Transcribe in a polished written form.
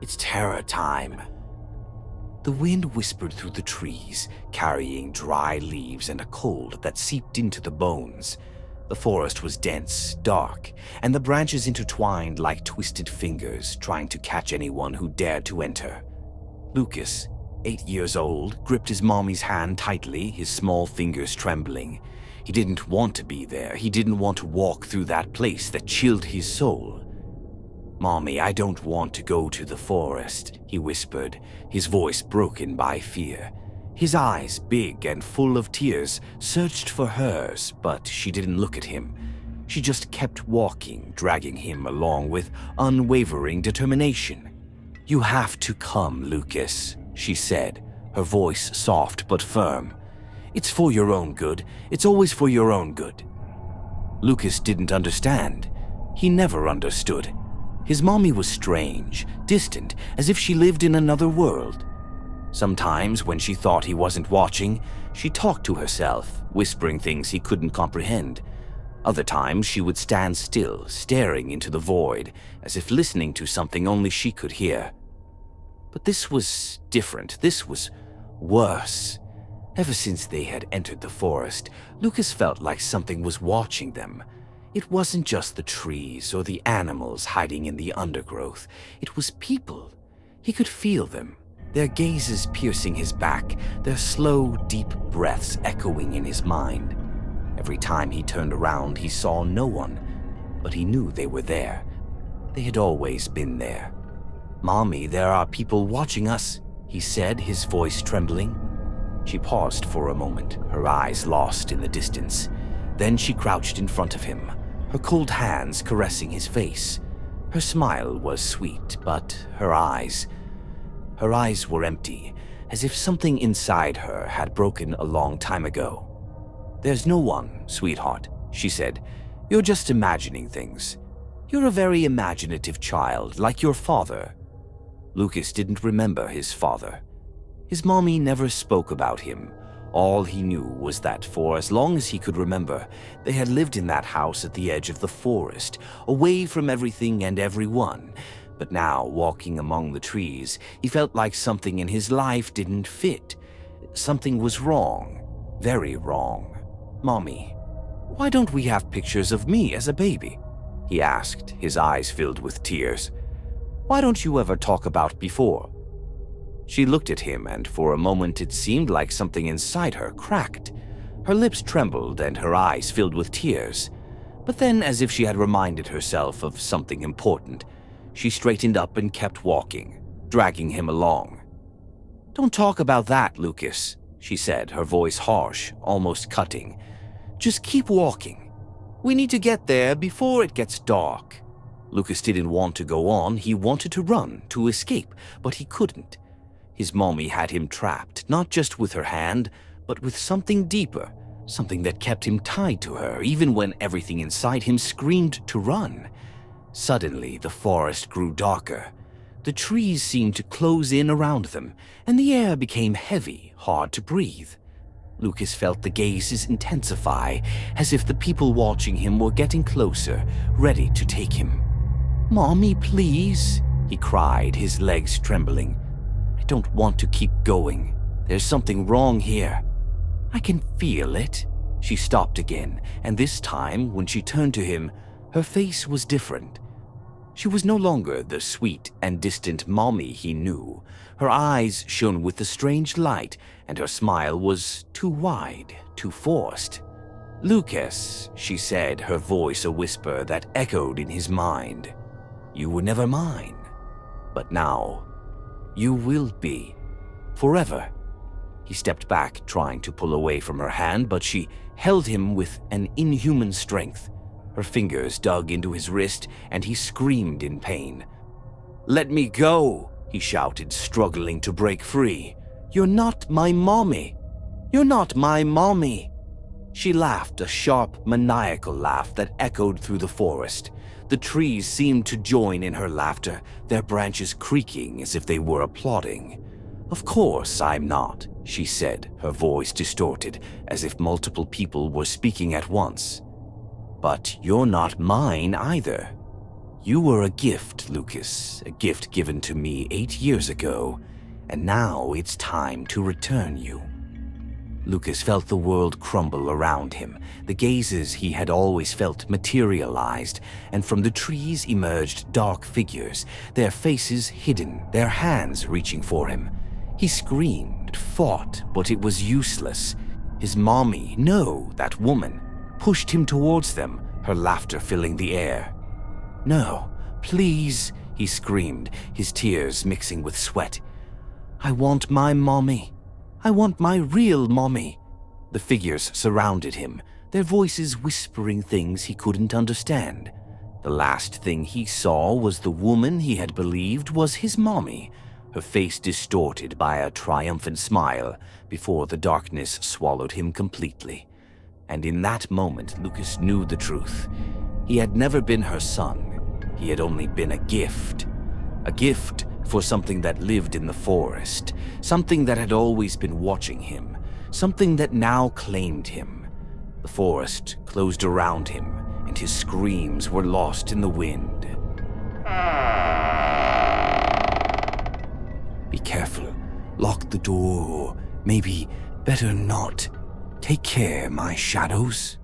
It's terror time." The wind whispered through the trees, carrying dry leaves and a cold that seeped into the bones. The forest was dense, dark, and the branches intertwined like twisted fingers, trying to catch anyone who dared to enter. Lucas, 8 years old, gripped his mommy's hand tightly, his small fingers trembling. He didn't want to be there. He didn't want to walk through that place that chilled his soul. "Mommy, I don't want to go to the forest," he whispered, his voice broken by fear. His eyes, big and full of tears, searched for hers, but she didn't look at him. She just kept walking, dragging him along with unwavering determination. "You have to come, Lucas," she said, her voice soft but firm. "It's for your own good. It's always for your own good." Lucas didn't understand. He never understood. His mommy was strange, distant, as if she lived in another world. Sometimes, when she thought he wasn't watching, she talked to herself, whispering things he couldn't comprehend. Other times, she would stand still, staring into the void, as if listening to something only she could hear. But this was different. This was worse. Ever since they had entered the forest, Lucas felt like something was watching them. It wasn't just the trees or the animals hiding in the undergrowth. It was people. He could feel them, their gazes piercing his back, their slow, deep breaths echoing in his mind. Every time he turned around, he saw no one, but he knew they were there. They had always been there. "Mommy, there are people watching us," he said, his voice trembling. She paused for a moment, her eyes lost in the distance. Then she crouched in front of him, her cold hands caressing his face. Her smile was sweet, but her eyes were empty, as if something inside her had broken a long time ago. "There's no one, sweetheart," she said. "You're just imagining things. You're a very imaginative child, like your father." Lucas didn't remember his father. His mommy never spoke about him. All he knew was that for as long as he could remember, they had lived in that house at the edge of the forest, away from everything and everyone. But now, walking among the trees, he felt like something in his life didn't fit. Something was wrong, very wrong. "Mommy, why don't we have pictures of me as a baby?" he asked, his eyes filled with tears. "Why don't you ever talk about before?" She looked at him, and for a moment it seemed like something inside her cracked. Her lips trembled and her eyes filled with tears. But then, as if she had reminded herself of something important, she straightened up and kept walking, dragging him along. "Don't talk about that, Lucas," she said, her voice harsh, almost cutting. "Just keep walking. We need to get there before it gets dark." Lucas didn't want to go on. He wanted to run, to escape, but he couldn't. His mommy had him trapped, not just with her hand, but with something deeper, something that kept him tied to her, even when everything inside him screamed to run. Suddenly, the forest grew darker. The trees seemed to close in around them, and the air became heavy, hard to breathe. Lucas felt the gazes intensify, as if the people watching him were getting closer, ready to take him. "Mommy, please," he cried, his legs trembling. "I don't want to keep going. There's something wrong here. I can feel it." She stopped again, and this time, when she turned to him, her face was different. She was no longer the sweet and distant mommy he knew. Her eyes shone with a strange light, and her smile was too wide, too forced. "Lucas," she said, her voice a whisper that echoed in his mind. "You were never mine. But now, you will be. Forever." He stepped back, trying to pull away from her hand, but she held him with an inhuman strength. Her fingers dug into his wrist, and he screamed in pain. "Let me go," he shouted, struggling to break free. "You're not my mommy. You're not my mommy." She laughed, a sharp, maniacal laugh that echoed through the forest. The trees seemed to join in her laughter, their branches creaking as if they were applauding. "Of course I'm not," she said, her voice distorted, as if multiple people were speaking at once. "But you're not mine either. You were a gift, Lucas, a gift given to me 8 years ago, and now it's time to return you." Lucas felt the world crumble around him. The gazes he had always felt materialized, and from the trees emerged dark figures, their faces hidden, their hands reaching for him. He screamed, fought, but it was useless. His mommy, no, that woman, pushed him towards them, her laughter filling the air. "No, please," he screamed, his tears mixing with sweat. "I want my mommy. I want my real mommy." The figures surrounded him, their voices whispering things he couldn't understand. The last thing he saw was the woman he had believed was his mommy, her face distorted by a triumphant smile before the darkness swallowed him completely. And in that moment, Lucas knew the truth. He had never been her son. He had only been a gift. A gift for something that lived in the forest, something that had always been watching him, something that now claimed him. The forest closed around him, and his screams were lost in the wind. "Be careful. Lock the door. Maybe better not. Take care, my shadows."